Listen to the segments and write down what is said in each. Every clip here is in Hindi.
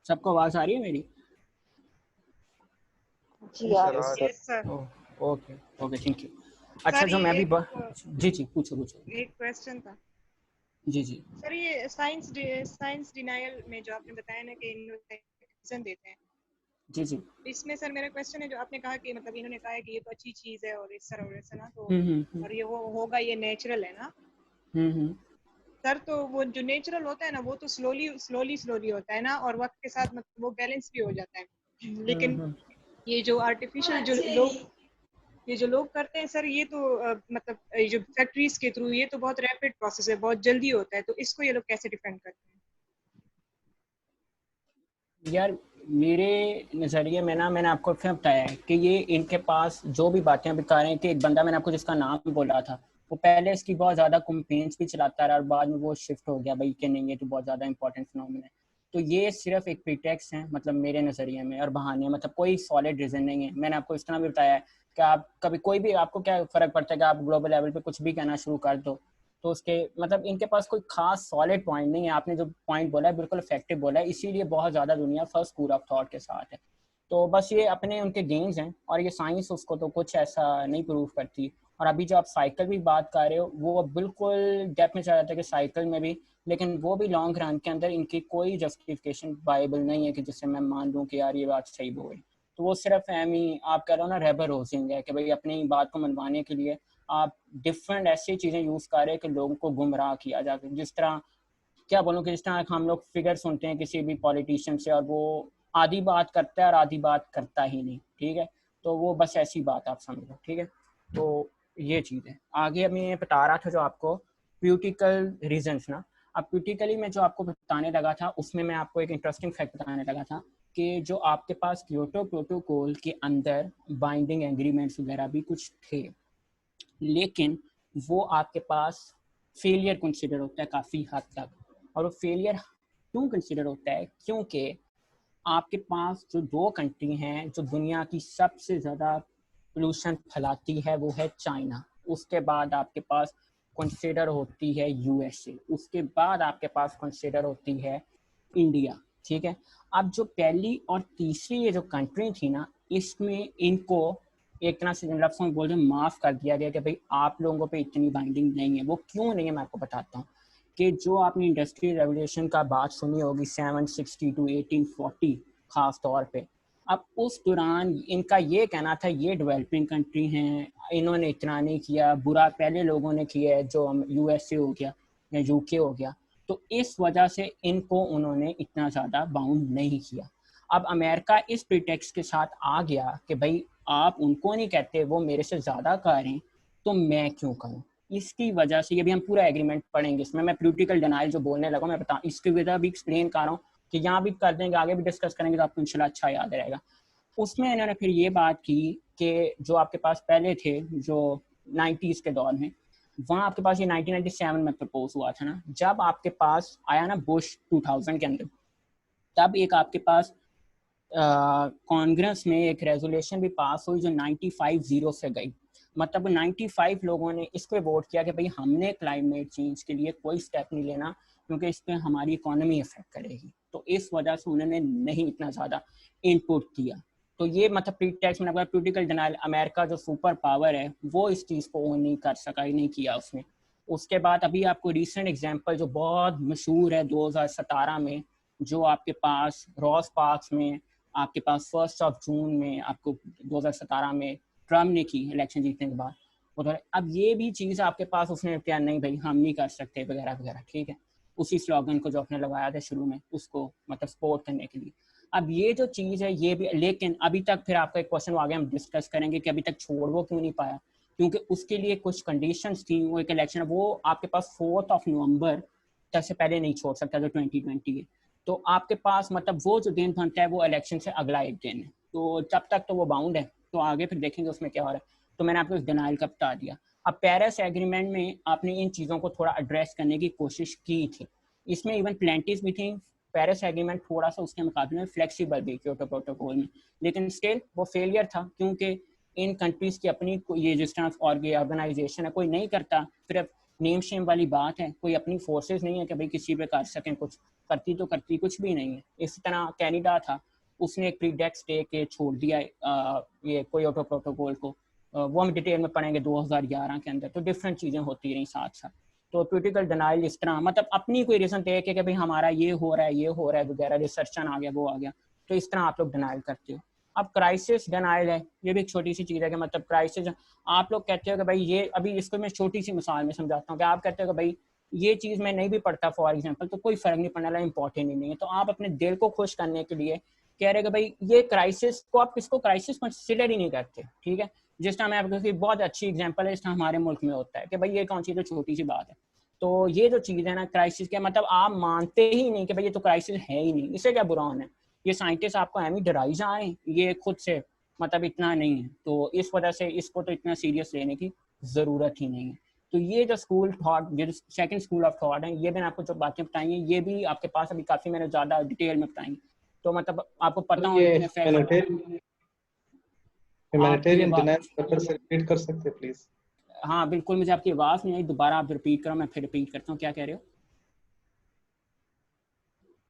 सबको आवाज आ रही है मेरी? जी यार yes sir. Okay okay, thank you. अच्छा, जो मैं भी जी जी पूछो पूछो। एक क्वेश्चन था जी जी सर, ये साइंस डिनायल में जो आपने बताया ना कि रीजन देते हैं, जी जी। इसमें सर मेरा क्वेश्चन है, जो आपने कहा कि मतलब इन्होंने कहा है कि ये तो अच्छी चीज है और इस तरह और ऐसा ना, तो और ये वो होगा, ये नेचुरल है ना सर, तो वो जो नेचुरल होता है ना वो तो स्लोली होता है ना, और वक्त के साथ मतलब वो बैलेंस भी हो जाता है। लेकिन ये जो आर्टिफिशियल जो लोग करते हैं सर, ये तो मतलब ये जो फैक्ट्रीज के थ्रू, ये तो बहुत रैपिड प्रोसेस है, बहुत जल्दी होता है, तो इसको ये लोग कैसे डिफेंड करते हैं? यार, मेरे नज़रिए में ना, मैंने आपको फिर बताया है कि ये इनके पास जो भी बातें बता रहे हैं, कि एक बंदा मैंने आपको जिसका नाम बोला था, वो पहले इसकी बहुत ज़्यादा कैंपेन्स भी चलाता रहा और बाद में वो शिफ्ट हो गया भाई कि नहीं, ये तो बहुत ज़्यादा इंपॉर्टेंट फिनोमेना है। तो ये सिर्फ एक प्रीटेक्स्ट है, मतलब मेरे नज़रिए में, और बहाने, मतलब कोई सॉलिड रीज़न नहीं है। मैंने आपको इस तरह भी बताया है कि आप कभी कोई भी, आपको क्या फ़र्क पड़ता है कि आप ग्लोबल लेवल पे कुछ भी कहना शुरू कर दो, तो उसके मतलब इनके पास कोई खास सॉलिड पॉइंट नहीं है। आपने जो पॉइंट बोला है बिल्कुल इफेक्टिव बोला है, इसीलिए बहुत ज़्यादा दुनिया फर्स्ट स्कूल ऑफ थॉट के साथ है। तो बस ये अपने उनके गेम्स हैं, और ये साइंस उसको तो कुछ ऐसा नहीं प्रूव करती। और अभी जो आप साइकिल भी बात कर रहे हो, वो बिल्कुल डेप्थ में चला जाता है कि साइकिल में भी, लेकिन वो भी लॉन्ग रन के अंदर इनकी कोई जस्टिफिकेशन वाइबल नहीं है कि जिससे मैं मान लूँ कि यार ये बात सही बोल। तो वो सिर्फ एमी आप कह रहे हो ना, रेबर रोजिंग है कि भाई अपनी बात को मनवाने के लिए आप डिफरेंट ऐसी चीज़ें यूज़ कर रहे हैं कि लोगों को गुमराह किया जाए। जिस तरह, क्या बोलूँ, कि जिस तरह हम लोग फिगर सुनते हैं किसी भी पॉलिटिशियन से, और वो आधी बात करता है और आधी बात करता ही नहीं, ठीक है? तो वो बस ऐसी बात आप समझ लो, ठीक है? तो ये चीज़ है। आगे मैं ये बता रहा था जो आपको पॉलिटिकल रीजंस ना, अब पॉलिटिकली मैं जो आपको बताने लगा था, उसमें मैं आपको एक इंटरेस्टिंग फैक्ट बताने लगा था कि जो आपके पास क्योटो प्रोटोकॉल के अंदर बाइंडिंग एग्रीमेंट्स वगैरह भी कुछ थे, लेकिन वो आपके पास फेलियर कंसिडर होता है काफ़ी हद तक। और वो फेलियर क्यों कंसिडर होता है? क्योंकि आपके पास जो दो कंट्री हैं जो दुनिया की सबसे ज़्यादा पोल्यूशन फैलाती है, वो है चाइना। उसके बाद आपके पास कंसिडर होती है यूएसए, उसके बाद आपके पास कंसिडर होती है इंडिया, ठीक है? अब जो पहली और तीसरी ये जो कंट्री थी ना, इसमें इनको एक तरह से लफ्ज़ों में बोल रहे माफ़ कर दिया गया कि भाई आप लोगों पे इतनी बाइंडिंग नहीं है। वो क्यों नहीं है, मैं आपको बताता हूँ। कि जो आपने इंडस्ट्रियल रेवोल्यूशन का बात सुनी होगी 760 टू 1840 खास तौर पे, अब उस दौरान इनका ये कहना था ये डेवलपिंग कंट्री हैं, इन्होंने इतना नहीं किया, बुरा पहले लोगों ने किया है, जो यूएसए हो गया या यूके हो गया। तो इस वजह से इनको उन्होंने इतना ज़्यादा बाउंड नहीं किया। अब अमेरिका इस प्रीटेक्स्ट के साथ आ गया कि भाई आप उनको नहीं कहते, वो मेरे से ज़्यादा करें, तो मैं क्यों करूँ? इसकी वजह से, ये भी हम पूरा एग्रीमेंट पढ़ेंगे, इसमें मैं पॉलिटिकल डिनाइल जो बोलने लगा मैं बता, इसकी वजह भी एक्सप्लेन कर रहा हूँ कि यहाँ भी कर देंगे, आगे भी डिस्कस करेंगे, तो आपको इंशाल्लाह अच्छा याद रहेगा। उसमें इन्होंने फिर ये बात की कि जो आपके पास पहले थे, जो 90s के दौर में, वहाँ आपके पास ये 1997 में प्रपोज हुआ था ना, जब आपके पास आया ना बुश 2000 के अंदर, तब एक आपके पास कांग्रेस में एक रेजोल्यूशन भी पास हुई जो 95-0 से गई। मतलब 95 लोगों ने इस पे वोट किया कि भाई हमने क्लाइमेट चेंज के लिए कोई स्टेप नहीं लेना, क्योंकि इस पर हमारी इकोनॉमी अफेक्ट करेगी। तो इस वजह से उन्होंने नहीं इतना ज़्यादा इनपुट किया। तो ये मतलब प्रीटेक्स्ट में पॉलिटिकल डिनाइल, अमेरिका जो सुपर पावर है वो इस चीज़ को नहीं कर सका, ही नहीं किया उसने। उसके बाद अभी आपको रिसेंट एग्जांपल जो बहुत मशहूर है 2017 में, जो आपके पास रॉस पार्क्स में, आपके पास 1 जून में आपको 2017 में ट्रम्प ने की इलेक्शन जीतने के बाद। उधर अब ये भी चीज़ आपके पास उसने क्या, नहीं भाई हम नहीं कर सकते वगैरह वगैरह, ठीक है? उसी स्लोगन को जो आपने लगाया था शुरू में, उसको मतलब सपोर्ट करने के लिए। अब ये जो चीज़ है ये भी, लेकिन अभी तक फिर आपका एक क्वेश्चन आगे हम डिस्कस करेंगे कि अभी तक छोड़ वो क्यों नहीं पाया, क्योंकि उसके लिए कुछ कंडीशंस थी। वो एक इलेक्शन, वो आपके पास 4 नवंबर तक से पहले नहीं छोड़ सकता जो 2020 है। तो आपके पास मतलब वो जो दिन बनता है वो इलेक्शन से अगला एक दिन है, तो जब तक तो वो बाउंड है। तो आगे फिर देखेंगे उसमें क्या हो रहा है। तो मैंने आपको इस डिनाइल का बता दिया। अब पेरिस एग्रीमेंट में आपने इन चीज़ों को थोड़ा एड्रेस करने की कोशिश की थी, इसमें इवन प्लेंटीज भी थी। पेरिस एग्रीमेंट थोड़ा सा उसके मुकाबले में फ्लेक्सिबल भी क्योटो प्रोटोकॉल में, लेकिन स्टिल वो फेलियर था, क्योंकि इन कंट्रीज़ की अपनी ये जिस तरह ऑर्गेनाइजेशन है कोई नहीं करता, फिर नेम शेम वाली बात है, कोई अपनी फोर्सेस नहीं है कि भाई किसी पे कर सकें कुछ, करती कुछ भी नहीं है। इसी तरह कैनेडा था, उसने एक प्रीडेक्स डे के छोड़ दिया ये क्योटो प्रोटोकॉल को, वो हम डिटेल में पढ़ेंगे 2011 के अंदर। तो डिफरेंट चीज़ें होती रही साथ साथ। तो पॉलिटिकल डिनाइल इस तरह मतलब अपनी कोई रीज़न दे के कि भाई हमारा ये हो रहा है वगैरह, रिसर्चन आ गया वो आ गया, तो इस तरह आप लोग डिनाइल करते हो। अब क्राइसिस डिनाइल है, ये भी एक छोटी सी चीज़ है कि मतलब क्राइसिस आप लोग कहते हो कि भाई ये, अभी इसको मैं छोटी सी मिसाल में समझाता हूँ कि आप कहते हो कि भाई ये चीज़ मैं नहीं भी पढ़ता फॉर एग्जाम्पल, तो कोई फर्क नहीं पड़ने वाला, इंपॉर्टेंट ही नहीं है। तो आप अपने दिल को खुश करने के लिए कह रहे कि भाई ये क्राइसिस को, आप इसको क्राइसिस कंसिडर ही नहीं करते, ठीक है। जिस टाइम आपको बहुत अच्छी एग्जांपल है, इस टाइम हमारे मुल्क में होता है कि भाई ये कौन सी तो छोटी सी बात है। तो ये जो चीज़ है ना क्राइसिस के, मतलब आप मानते ही नहीं कि भाई ये तो क्राइसिस है ही नहीं, इससे क्या बुरा होना है। ये साइंटिस्ट आपको एमी डराई जाए, ये खुद से मतलब इतना नहीं है, तो इस वजह से इसको तो इतना सीरियस लेने की ज़रूरत ही नहीं है। तो ये जो स्कूल थॉट, जो सेकंड स्कूल ऑफ थॉट है, ये मैंने आपको जो बातें बताई हैं, ये भी आपके पास अभी काफ़ी मैंने ज़्यादा डिटेल में बताई। तो मतलब आपको पता हो इतने फैक्ट। ह्यूमैनिटेरियन डिनाइल से रिपीट कर सकते प्लीज? हाँ बिल्कुल, मुझे आपकी आवाज़ नहीं आई, दोबारा आप रिपीट करो, मैं फिर रिपीट करता हूँ। क्या कह रहे हो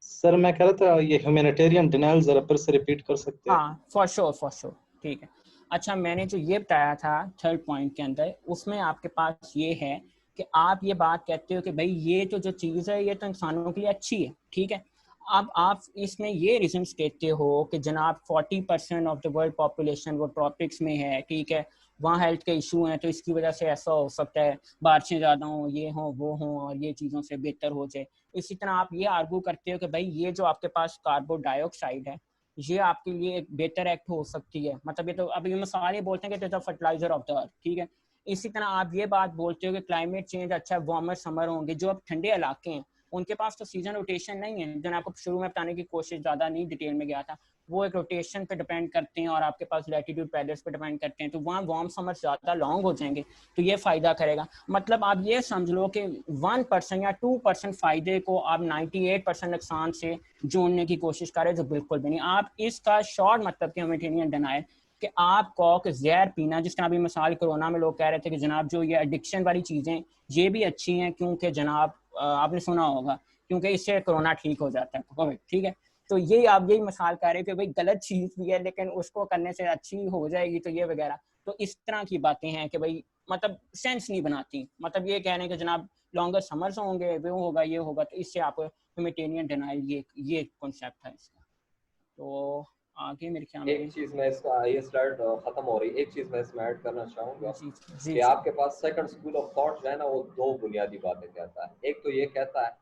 सर? मैं कह रहा था ये ह्यूमैनिटेरियन डिनाइल जरा फिर से रिपीट कर सकते हैं? हाँ फॉर श्योर, ठीक है। अच्छा, मैंने जो ये बताया था थर्ड पॉइंट के अंदर, उसमें आपके पास ये है कि आप ये बात कहते हो कि भाई ये तो जो चीज़ है ये तो इंसानों के लिए अच्छी है, ठीक है। अब आप इसमें ये रीजन देते हो कि जनाब 40% ऑफ द वर्ल्ड पॉपुलेशन वो ट्रॉपिक्स में है, ठीक है, वहाँ हेल्थ के इशू हैं, तो इसकी वजह से ऐसा हो सकता है, बारिशें ज़्यादा हों, ये हों वो हों, और ये चीज़ों से बेहतर हो जाए। इसी तरह आप ये आर्गू करते हो कि भाई ये जो आपके पास कार्बन डाइऑक्साइड है, ये आपके लिए एक बेहतर एक्ट हो सकती है। मतलब ये तो अभी हम सारे बोलते हैं कि it is the fertilizer of the earth, ठीक है। इसी तरह आप ये बात बोलते हो कि क्लाइमेट चेंज अच्छा है, वार्मर समर होंगे। जो अब ठंडे इलाके हैं उनके पास तो सीजन रोटेशन नहीं है, जो आपको शुरू में बताने की कोशिश ज़्यादा नहीं डिटेल में गया था, वो एक रोटेशन पे डिपेंड करते हैं और आपके पास लैटिट्यूड पैलेट्स पे डिपेंड करते हैं। तो वहाँ वार्म समर ज़्यादा लॉन्ग हो जाएंगे, तो ये फ़ायदा करेगा। मतलब आप ये समझ लो कि 1% या 2% फ़ायदे को आप 98% नुकसान से जोड़ने की कोशिश करें, जो बिल्कुल भी नहीं। आप इसका शॉर्ट मतलब कि ह्यूमैनिटेरियन डिनाइल कि आप कॉक जहर पीना, जिस तरह अभी मिसाल कोरोना में लोग कह रहे थे कि जनाब जो ये एडिक्शन वाली चीज़ें ये भी अच्छी हैं, क्योंकि जनाब आपने सुना होगा क्योंकि इससे कोरोना ठीक हो जाता है कोविड, ठीक है। तो ये आप यही मिसाल कह रहे हो कि भाई गलत चीज़ भी है लेकिन उसको करने से अच्छी हो जाएगी, तो ये वगैरह। तो इस तरह की बातें हैं कि भाई मतलब सेंस नहीं बनाती। मतलब ये कहने के जनाब लॉन्गर समर्स होंगे, वो होगा, ये होगा, तो इससे आप ह्यूमैनिटेरियन डिनाइल, ये कॉन्सेप्ट है इसका। तो आगे मेरे ख्याल में एक चीज मैं इसका, ये स्लाइड खत्म हो रही है, एक चीज मैं इसमें ऐड करना चाहूंगा जी, कि आपके पास सेकंड स्कूल ऑफ थॉट जो है ना, वो दो बुनियादी बातें कहता है। एक तो ये कहता है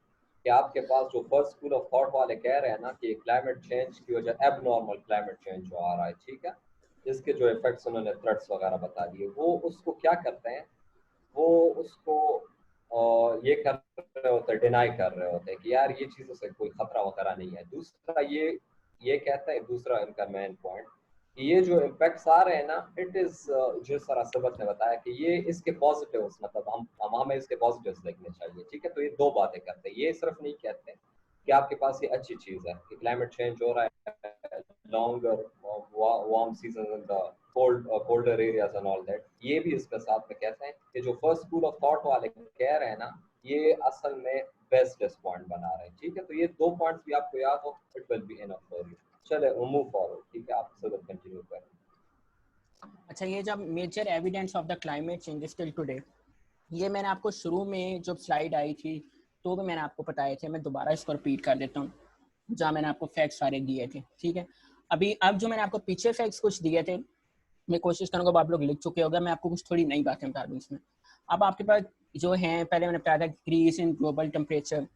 कि आपके पास जो फर्स्ट स्कूल ऑफ थॉट वाले कह रहे हैं ना कि क्लाइमेट चेंज की वजह, एबनॉर्मल क्लाइमेट चेंज जो आ रहा है, ठीक है, जिसके जो इफेक्ट्स उन्होंने थ्रेट्स वगैरह बता दिए, वो उसको क्या करते हैं, वो उसको ये कर रहे होते हैं, डिनाई कर रहे होते हैं कि यार ये चीज़ों से कोई खतरा वगैरह नहीं है। दूसरा ये कहता है, दूसरा इनका मेन पॉइंट, कि ये जो इम्पैक्ट्स आ रहे हैं ना, इट इज जिस तरह सबक ने बताया कि ये इसके पॉजिटिव्स, मतलब हमें इसके पॉजिटिव्स देखने चाहिए, ठीक है। तो ये दो बातें करते हैं, ये सिर्फ नहीं कहते कि आपके पास ये अच्छी चीज़ है कि क्लाइमेट चेंज हो रहा है, longer warm season in the colder areas and all that, ये भी इसके साथ में कहते हैं कि जो फर्स्ट स्कूल ऑफ थॉट वाले कह रहे हैं ना, ये असल में बेस्ट पॉइंट बना रहे हैं, ठीक है। तो ये दो पॉइंट्स भी आपको याद हो, it will be enough for you. चले मूव फॉरवर्ड, ठीक है, आप सब कंटिन्यू करें। अच्छा, ये जब major evidence of the climate change still today, ये मैंने आपको शुरू में जब स्लाइड आई थी तो भी मैंने आपको बताए थे, मैं दोबारा इसको रिपीट कर देता हूँ जहाँ मैंने आपको फैक्ट्स सारे दिए थे, ठीक है। अब जो मैंने आपको पीछे फैक्ट्स कुछ दिए थे, मैं कोशिश करूँगा, आप लोग लिख चुके होगा, मैं आपको कुछ थोड़ी नई बातें बता दूँ इसमें। अब आपके पास जो हैं, पहले मैंने बताया था इंक्रीज इन ग्लोबल टेम्परेचर,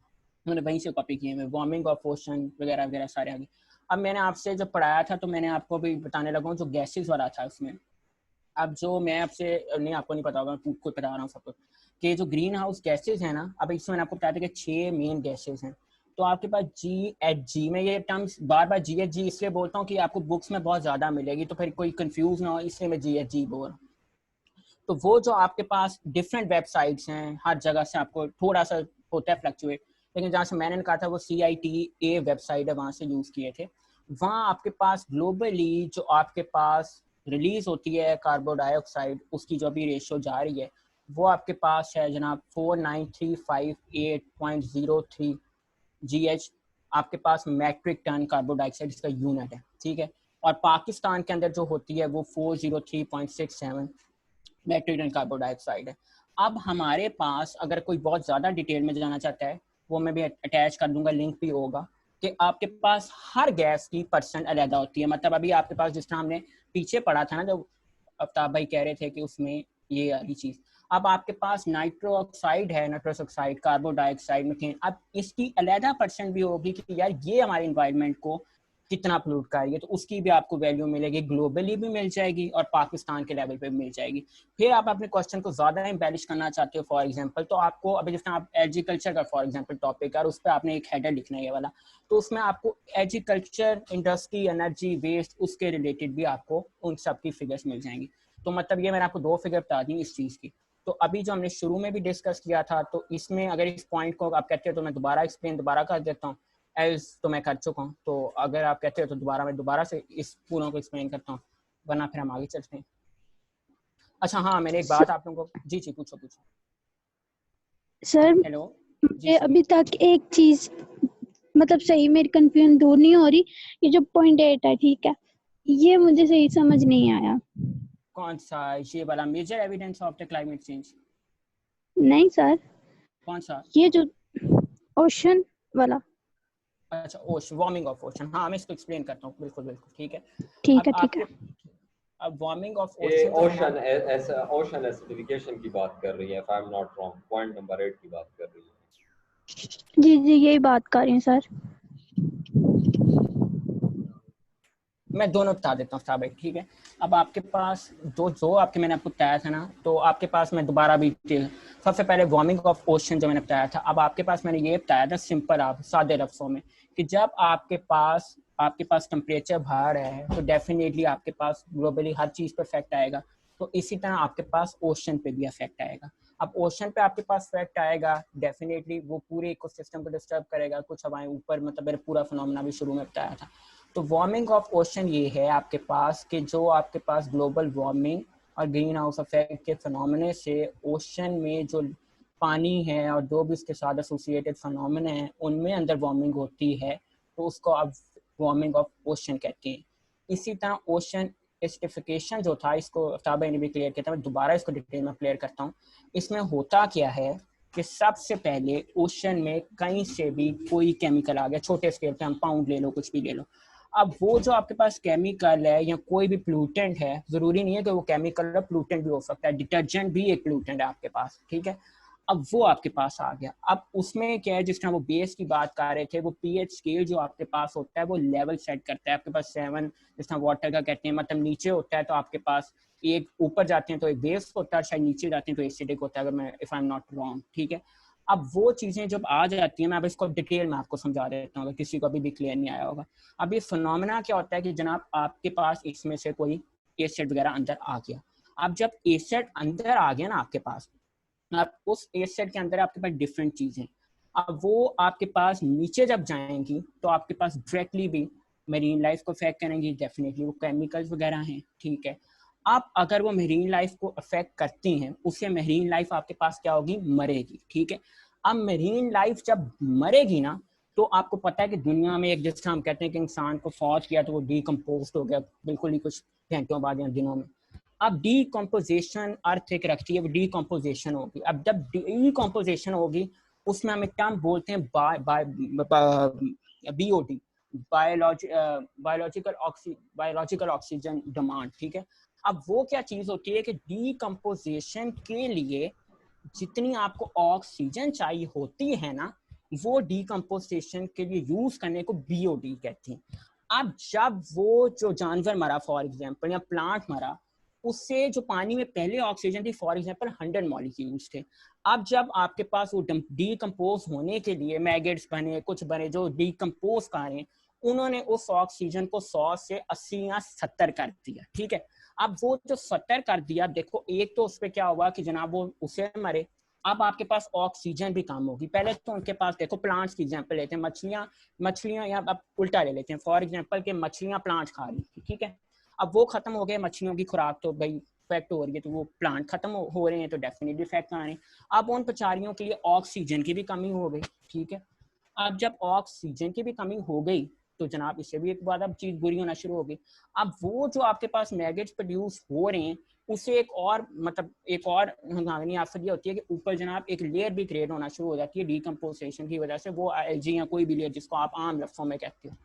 मैंने वहीं से कॉपी किए हैं, वार्मिंग ऑफ ओशन वगैरह वगैरह सारे आगे। अब मैंने आपसे जब पढ़ाया था तो मैंने आपको भी बताने लगा हूँ जो गैसेज वाला था उसमें। अब जो मैं आपसे नहीं, आपको नहीं पता होगा, मैं खुद बता रहा हूँ सबको कि जो ग्रीन हाउस गैसेज है ना, अब इसमें मैंने आपको बताया था कि 6 मेन गैसेज हैं। तो आपके पास GHG, मैं ये टर्म्स बार बार GHG इसलिए बोलता हूँ कि आपको बुक्स में बहुत ज़्यादा मिलेगी, तो फिर कोई कंफ्यूज ना हो, इसलिए मैं GHG बोल रहा हूँ। तो वो जो आपके पास डिफरेंट वेबसाइट्स हैं, हर जगह से आपको थोड़ा सा होता है फ्लक्चुएट, लेकिन जहाँ से मैंने कहा था वो CITA वेबसाइट है, वहाँ से यूज़ किए थे। वहाँ आपके पास ग्लोबली जो आपके पास रिलीज होती है कार्बन डाइऑक्साइड, उसकी जो भी रेशियो जा रही है, वो आपके पास है जनाब 49358.03 GH आपके पास मैट्रिक टन कार्बन डाइऑक्साइड इसका यूनिट है, ठीक है। और पाकिस्तान के अंदर जो होती है वो 403.67 मैट्रिक टन कार्बन डाइऑक्साइड है। अब हमारे पास अगर कोई बहुत ज़्यादा डिटेल में जाना चाहता है, वो मैं भी अटैच कर दूंगा, लिंक भी होगा, कि आपके पास हर गैस की परसेंट अलग होती है। मतलब अभी आपके पास जिस तरह हमने पीछे पढ़ा था ना, जब आफ्ताब भाई कह रहे थे कि उसमें ये वाली चीज़, अब आपके पास नाइट्रो ऑक्साइड है, nitrous oxide, carbon dioxide, methane, अब इसकी अलग परसेंट भी होगी कि यार ये हमारे इन्वायरमेंट को कितना पोल्यूट कर रही है, तो उसकी भी आपको वैल्यू मिलेगी, ग्लोबली भी मिल जाएगी और पाकिस्तान के लेवल पे भी मिल जाएगी। फिर आप अपने क्वेश्चन को ज़्यादा एम्बेलिश करना चाहते हो फॉर एग्जांपल, तो आपको अभी जिस तरह आप एग्रीकल्चर का फॉर एग्जांपल टॉपिक है और उस पर आपने एक हेडर लिखना है ये वाला, तो उसमें आपको एग्रीकल्चर, इंडस्ट्री, एनर्जी, वेस्ट, उसके रिलेटेड भी आपको उन सब की फिगर्स मिल जाएंगी। तो मतलब ये मैंने आपको 2 फिगर बता दी इस चीज़ की। तो अभी जो हमने शुरू में भी डिस्कस किया था, तो इसमें अगर इस पॉइंट को आप कहते हो तो मैं दोबारा कर देता हूँ, एज तो मैं कर चुका हूँ, तो अगर आप कहते हो तो मैं दोबारा से इस पूरों को एक्सप्लेन करता हूँ, वरना फिर हम आगे चलते हैं। अच्छा हाँ, मैंने एक बात आप लोगों को, जी पूछो सर। हेलो मुझे अभी तक एक चीज मतलब सही मेरी कंफ्यूजन दूर नहीं हो रही, ये जो पॉइंट 8 है, ठीक है, ये मुझे सही समझ नहीं आया। कौन सा? ये वाला major evidence of the climate change? नहीं सर, कौन सा? ये जो ओशन वाला। अच्छा, ओशन, वार्मिंग ऑफ ओशन, हाँ मैं इसको एक्सप्लेन करता हूँ, बिल्कुल ठीक है। ठीक है। अब वार्मिंग ऑफ ओशन ऐसा ओशन एसिडिफिकेशन की बात कर रही है, if I am not wrong, point number 8 की बात कर रही है। जी यही बात कर रही हूँ सर। मैं दोनों बता देता हूँ भाई, ठीक है। अब आपके पास जो आपके मैंने आपको बताया था ना, तो आपके पास मैं दोबारा भी सबसे पहले वार्मिंग ऑफ ओशन जो मैंने बताया था, अब आपके पास मैंने ये बताया था सिंपल, आप सादे लफ्ज़ों में, कि जब आपके पास टेम्परेचर बढ़ रहा है तो डेफिनेटली आपके पास ग्लोबली हर चीज़ पर इफेक्ट आएगा, तो इसी तरह आपके पास ओशन पे भी इफेक्ट आएगा। अब ओशन पे आपके पास इफेक्ट आएगा, डेफिनेटली वो पूरे इकोसिस्टम को डिस्टर्ब करेगा, कुछ हवाएं ऊपर, मतलब मेरे पूरा फिनोमेना भी शुरू में बताया था। तो वार्मिंग ऑफ ओशन ये है आपके पास कि जो आपके पास ग्लोबल वार्मिंग और ग्रीन हाउस इफेक्ट के फिनोमेने से ओशन में जो पानी है और जो भी उसके साथ एसोसिएटेड फिनोमेना है उनमें अंदर वार्मिंग होती है, तो उसको आप वार्मिंग ऑफ ओशन कहते हैं। इसी तरह ओशन एसिडिफिकेशन जो था, इसको ताबा ने भी क्लियर किया था, मैं दोबारा इसको डिटेल में क्लियर करता हूँ। इसमें होता क्या है कि सबसे पहले ओशन में कहीं से भी कोई केमिकल आ गया, छोटे स्केल पे हम पाउंड ले लो, कुछ भी ले लो, अब वो जो आपके पास केमिकल है या कोई भी प्लूटेंट है, जरूरी नहीं है कि वो केमिकल प्लूटेंट भी हो सकता है, डिटर्जेंट भी एक प्लूटेंट है आपके पास, ठीक है। अब वो आपके पास आ गया, अब उसमें क्या है, जिस तरह वो बेस की बात कर रहे थे, वो पीएच स्केल जो आपके पास होता है वो लेवल सेट करता है। आपके पास 7, जिस तरह वाटर का कहते हैं, मतलब नीचे होता है तो आपके पास एक, ऊपर जाते हैं तो एक बेस होता है, शायद नीचे जाते हैं तो एसिडिक होता है, अगर मैं if I am not wrong, ठीक है। अब वो चीज़ें जब आ जाती हैं, मैं अब इसको डिटेल में आपको समझा देता हूँ अगर किसी को अभी भी क्लियर नहीं आया होगा। अब ये फिनोमेना क्या होता है कि जनाब आपके पास इसमें से कोई एसिड वगैरह अंदर आ गया। अब जब एसिड अंदर आ गया ना आपके पास, अब उस एसिड के अंदर आपके पास डिफरेंट चीज़ें, अब वो आपके पास नीचे जब जाएंगी तो आपके पास डायरेक्टली भी मरीन लाइफ को अफेक्ट करेंगी, डेफिनेटली वो केमिकल्स वगैरह हैं, ठीक है। अब अगर वो मरीन लाइफ को अफेक्ट करती हैं, उससे मरीन लाइफ आपके पास क्या होगी, मरेगी, ठीक है। अब मरीन लाइफ जब मरेगी ना, तो आपको पता है कि दुनिया में एक, जिस तरह हम कहते हैं कि इंसान को फौत किया तो वो डीकम्पोज हो गया बिल्कुल ही कुछ घंटों बाद या दिनों में। अब डीकम्पोजिशन अर्थ एक रखती है, वो डीकम्पोजिशन होगी। अब जब डीकम्पोजिशन होगी उसमें हम एक टर्म बोलते हैं BOD, बायोलॉजिकल ऑक्सीजन डिमांड, ठीक है। अब वो क्या चीज़ होती है कि डीकम्पोजिशन के लिए जितनी आपको ऑक्सीजन चाहिए होती है ना, वो डीकम्पोजिशन के लिए यूज करने को BOD कहते हैं। अब जब वो जो जानवर मरा फॉर एग्जांपल या प्लांट मरा, उससे जो पानी में पहले ऑक्सीजन थी फॉर एग्जांपल 100 मॉलिक्यूल्स थे। अब जब आपके पास वो डीकम्पोज होने के लिए मैगेट्स बने, कुछ बने जो डीकम्पोज कर रहे हैं, उन्होंने उस ऑक्सीजन को 100 से 80 या 70 कर दिया, ठीक है। अब वो जो 70 कर दिया, देखो एक तो उस पर क्या हुआ कि जनाब वो उसे मरे, अब आपके पास ऑक्सीजन भी कम होगी। पहले तो उनके पास देखो, प्लांट्स की एग्जांपल लेते हैं, मछलियां या अब उल्टा ले लेते हैं, फॉर एग्जांपल के मछलियां प्लांट खा रही थी, ठीक है। अब वो खत्म हो गए, मछलियों की खुराक तो भाई इफेक्ट हो रही है तो वो प्लांट खत्म हो रहे हैं तो डेफिनेटली इफेक्ट आ रहे हैं। अब उन बेचारियों के लिए ऑक्सीजन की भी कमी हो गई, ठीक है। अब जब ऑक्सीजन की भी कमी हो गई तो जनाब इससे भी एक बार अब चीज़ बुरी होना शुरू हो गई। अब वो जो आपके पास मैगेट्स प्रोड्यूस हो रहे हैं उससे एक और मतलब एक और हंगामी आफत ये होती है कि ऊपर जनाब एक लेयर भी क्रिएट होना शुरू हो जाती है डीकम्पोजिशन की वजह से, वो एलजी या कोई भी लेयर जिसको आप आम लफ्ज़ों में कहते हो।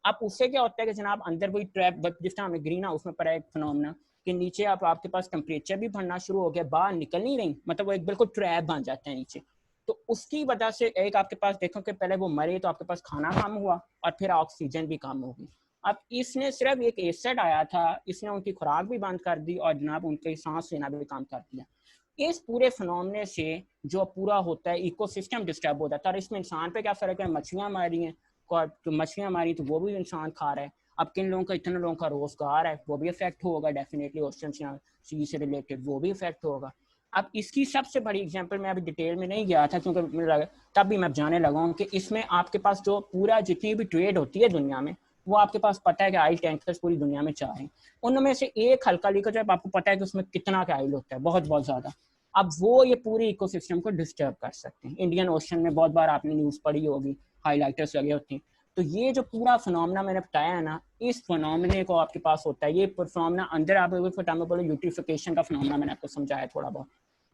अब उससे क्या होता है कि जनाब अंदर वही ट्रैप, जिस तरह हमें ग्रीन हाउस में पड़ा एक फिनोमेना कि नीचे आपके पास टेम्परेचर भी बढ़ना शुरू हो गया, बाहर निकल नहीं रही, मतलब वो एक बिल्कुल ट्रैप बन जाता है नीचे। तो उसकी वजह से एक आपके पास देखो कि पहले वो मरे तो आपके पास खाना कम हुआ और फिर ऑक्सीजन भी कम होगी। अब इसने सिर्फ एक एसिड आया था, इसने उनकी खुराक भी बंद कर दी और जनाब उनके सांस लेना भी काम कर दिया। इस पूरे फिनोमेने से जो पूरा होता है इकोसिस्टम डिस्टर्ब हो जाता है। और इसमें इंसान पे क्या फ़र्क है, मछलियाँ मारी हैं तो मछलियाँ मारी तो वो भी इंसान खा रहा है। अब किन लोगों का, इतने लोगों का रोजगार है वो भी इफेक्ट होगा डेफिनेटली, ओशन सी से रिलेटेड वो भी इफेक्ट होगा। अब इसकी सबसे बड़ी एग्जांपल मैं अभी डिटेल में नहीं गया था क्योंकि तब भी मैं जाने लगा हूँ कि इसमें आपके पास जो पूरा जितनी भी ट्रेड होती है दुनिया में वो आपके पास पता है कि ऑयल टैंकर्स पूरी दुनिया में चाह रहे हैं, उनमें से एक हल्का लीकेज जब आपको पता है कि उसमें कितना का ऑयल होता है, बहुत बहुत ज़्यादा। अब वो ये पूरी इकोसिस्टम को डिस्टर्ब कर सकते हैं। इंडियन ओशन में बहुत बार आपने न्यूज़ पढ़ी होगी, हाईलाइटर्स लगे होते हैं। तो ये जो पूरा फिनोमेना मैंने बताया है ना, इस फिनोमेने को आपके पास होता है, ये फिनोमेना अंदर आप बोलो यूट्रिफिकेशन का फिनोमेना मैंने आपको समझाया थोड़ा बहुत,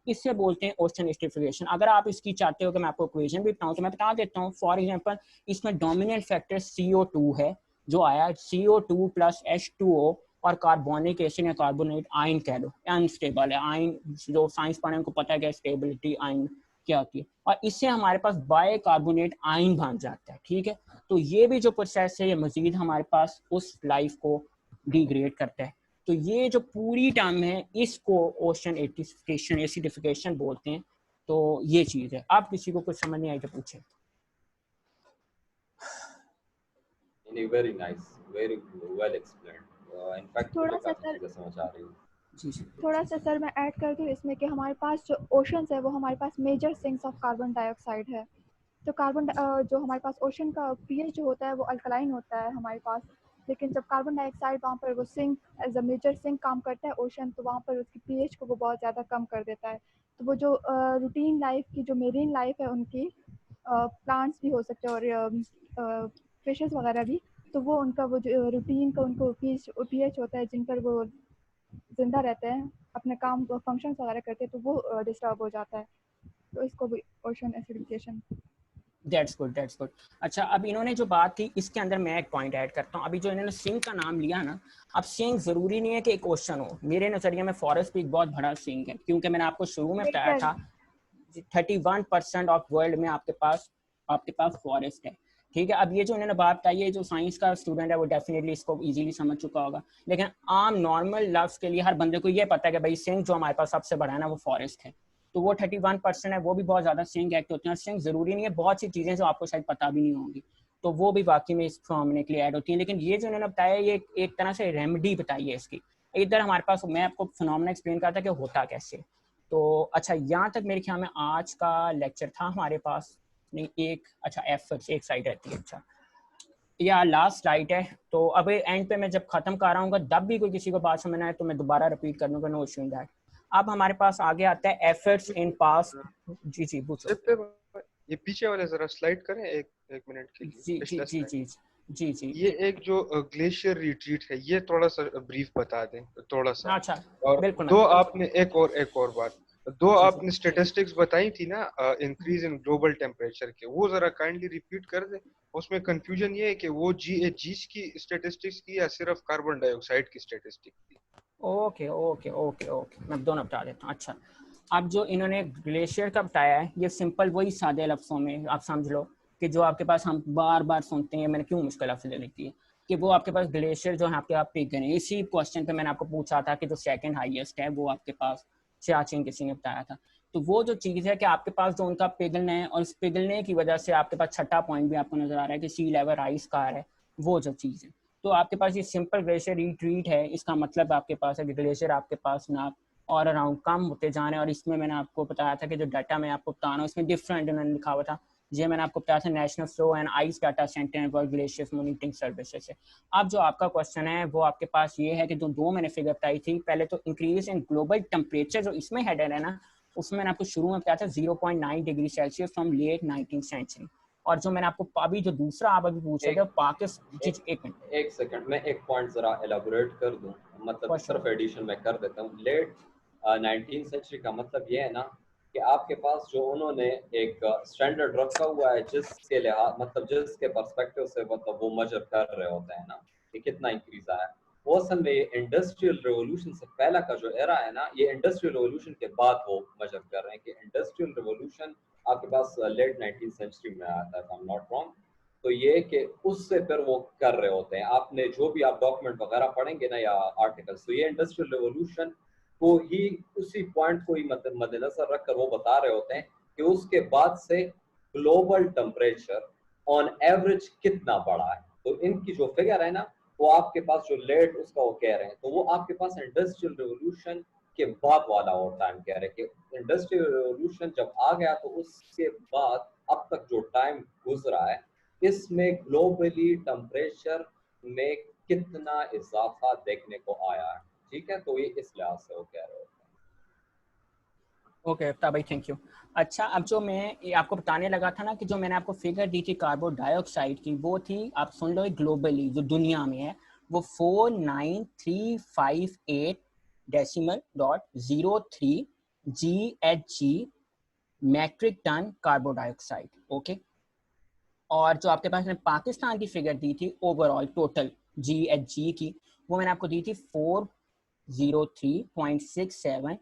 इससे बोलते हैं ओशन एस्टिफिकेशन। अगर आप इसकी चाहते हो कि मैं आपको इक्वेशन भी बताऊं तो मैं बता देता हूँ। फॉर एग्जांपल इसमें डोमिनेंट फैक्टर CO2 है जो आया CO2 प्लस H2O और कार्बोनिक एसिड या कार्बोनेट आयन कह लो, अनस्टेबल है आयन, जो साइंस पढ़ने उनको पता है कि स्टेबिलिटी आयन क्या होती है, और इससे हमारे पास बाय कार्बोनेट आयन बन जाता है, ठीक है। तो ये भी जो प्रोसेस है ये मजीद हमारे पास उस लाइफ को डिग्रेड करता है। तो ये जो पूरी टर्म है इसको ओशन एसिडिफिकेशन बोलते हैं। तो ये चीज़ है। आप किसी को कुछ समझ नहीं आई तो पूछे। Very nice, very well explained. In fact थोड़ा सा सर समझ आ रही है। थोड़ा सा सर मैं ऐड कर दूँ इसमें कि हमारे पास जो ओशंस है वो हमारे पास major sinks of carbon dioxide है। तो कार्बन जो हमारे पास ओशन का पीएच जो होता है वो अल्कलाइन होता है हमारे पास, लेकिन जब कार्बन डाइऑक्साइड वहाँ पर वो sink as a major sink काम करता है ओशन, तो वहाँ पर उसकी पीएच को वो बहुत ज़्यादा कम कर देता है। तो वो जो रूटीन लाइफ की जो मेरीन लाइफ है उनकी, प्लांट्स भी हो सकते हैं और फिशेस वगैरह भी, तो वो उनका वो जो रूटीन का उनको पीएच होता है जिन पर वो जिंदा रहते हैं, अपने काम फंक्शंस वगैरह करते हैं, तो वो डिस्टर्ब हो जाता है। तो इसको भी ocean acidification. That's good, that's good. अच्छा, अब इन्होंने जो बात की इसके अंदर मैं एक पॉइंट ऐड करता हूँ। अभी जो इन्होंने सिंक का नाम लिया ना, अब सिंक ज़रूरी नहीं है कि एक ओशन हो। मेरे नज़रिए में फॉरेस्ट भी एक बहुत बड़ा सिंक है, क्योंकि मैंने आपको शुरू में बताया था 31% ऑफ वर्ल्ड में आपके पास फॉरेस्ट है, ठीक है। अब ये जो इन्होंने बात बताई है, जो साइंस का स्टूडेंट है वो डेफिनेटली इसको इजीली समझ चुका होगा, लेकिन आम नॉर्मल लफ्ज़ के लिए हर बंदे को ये पता है कि भाई सिंक जो हमारे पास सबसे बड़ा है ना वो फॉरेस्ट है। तो वो 31% है, वो भी बहुत ज़्यादा सिंक एक्ट होते हैं। सिंक ज़रूरी नहीं है, बहुत सी चीज़ें जो आपको शायद पता भी नहीं होंगी तो वो भी बाकी में इस फिनोमेना के लिए ऐड होती हैं। लेकिन ये जो इन्होंने बताया ये एक तरह से रेमेडी बताई है इसकी। इधर हमारे पास मैं आपको फिनोमेना एक्सप्लेन करता कि होता कैसे। तो अच्छा, यहाँ तक मेरे ख्याल में आज का लेक्चर था हमारे पास। नहीं, एक अच्छा एफर्ट्स एक साइड रहती है। अच्छा, या लास्ट स्लाइड है। तो अब एंड पे मैं जब खत्म कर रहा हूँ तब भी कोई किसी को बात समझना है तो मैं दोबारा रिपीट कर दूंगा, नो इशू इन दैट। अब हमारे पास आगे आता है एफर्ट्स इन पास्ट। जी जी पूछो। ये पीछे वाले जरा स्लाइड करें एक मिनट के लिए। जी जी जी जी जी जी। ये एक जो ग्लेशियर रिट्रीट है ये थोड़ा सा ब्रीफ बता दें थोड़ा सा। अच्छा, और बिल्कुल। दो आपने एक और बात, दो आपने स्टैटिस्टिक्स बताई थी ना इंक्रीज इन ग्लोबल टेम्परेचर के, वो जरा काइंडली रिपीट कर दें। उसमें कंफ्यूजन ये है कि वो GHG की स्टैटिस्टिक्स की या सिर्फ कार्बन डाइऑक्साइड की स्टैटिस्टिक्स की। ओके ओके ओके ओके, मैं दोनों बता देता हूँ। अच्छा, अब जो इन्होंने ग्लेशियर का बताया है ये सिंपल वही सादे लफ्ज़ों में आप समझ लो कि जो आपके पास हम बार बार सुनते हैं, मैंने क्यों मुश्किल लफ्ज़ ले लिखी है कि वो आपके पास ग्लेशियर जो है आपके आप पिघल हैं। इसी क्वेश्चन पे मैंने आपको पूछा था कि जो सेकंड हाईएस्ट है वो आपके पास सियाचिन किसी ने बताया था। तो वो जो चीज़ है कि आपके पास जो उनका पिघलना है और उस पिघलने की वजह से आपके पास छठा पॉइंट भी आपको नजर आ रहा है कि सी लेवल राइज का है, वो जो चीज़ है। तो आपके पास ये सिंपल ग्लेशियर रिट्रीट है, इसका मतलब आपके पास है कि ग्लेशियर आपके पास ना और अराउंड कम होते जा रहे हैं। और इसमें मैंने आपको बताया था कि जो डाटा मैं आपको बता रहा हूँ इसमें डिफरेंट उन्होंने लिखा हुआ था ये मैंने आपको बताया था national flow and ice data centre and world glaciers monitoring services से। अब जो आपका क्वेश्चन है वो आपके पास ये है कि जो दो मैंने फिगर बताई थी, पहले तो इंक्रीज इन ग्लोबल टेम्परेचर जो इसमें हेडर है ना, उसमें मैंने आपको शुरू में बताया था 0.9 degree Celsius from late 19th century. और जो मैंने आपको अभी जो दूसरा आप अभी पूछ रहे थे पाकिस्तान, एक सेकंड मैं एक पॉइंट जरा एलाबोरेट कर दूं, मतलब सिर्फ एडिशन में कर देता हूं। लेट 19th सेंचुरी का मतलब ये है ना कि आपके पास जो उन्होंने एक स्टैंडर्ड रखा हुआ है जिसके लिहाज मतलब जिसके पर्सपेक्टिव से मतलब वो मेजर कर रहे होते हैं ना कि कितना इंक्रीज आया, वो असल में इंडस्ट्रियल रेवोल्यूशन से पहला का जो एरा है ना, ये इंडस्ट्रियल रेवोल्यूशन के बाद वो मेजर कर रहे हैं कि इंडस्ट्रियल रेवोल्यूशन आपके पास लेट 19th सेंचुरी में आया था, आई एम नॉट रॉन्ग। तो ये कि उससे फिर वो कर रहे होते हैं, आपने जो भी आप डॉक्यूमेंट वगैरह पढ़ेंगे ना या आर्टिकल्स, तो ये इंडस्ट्रियल रेवोल्यूशन को ही उसी पॉइंट को ही मद्देनजर रखकर वो बता रहे होते हैं कि उसके बाद से ग्लोबल टेम्परेचर ऑन एवरेज कितना बढ़ा है। तो इनकी जो फिगर है ना वो आपके पास जो लेट उसका वो कह रहे हैं, तो वो आपके पास इंडस्ट्रियल रेवोल्यूशन के बाद वाला और टाइम कह रहे हैं कि इंडस्ट्रियल रेवोल्यूशन जब आ गया तो उसके बाद अब तक जो टाइम गुजरा है इसमें ग्लोबली टेम्परेचर में कितना इजाफा देखने को आया है। ठीक है, तो ये इस लिहाज से वो कह रहे होते हैं। ओके अफ्ताब भाई, थैंक यू। अच्छा, अब जो मैं ये आपको बताने लगा था ना कि जो मैंने आपको फिगर दी थी कार्बन डाइऑक्साइड की, वो थी, आप सुन लो, ग्लोबली जो दुनिया में है वो 49358.03 GHG metric ton carbon dioxide. Okay, और जो आपके पास मैंने पाकिस्तान की फिगर दी थी ओवरऑल टोटल GHG की, वो मैंने आपको दी थी 403.67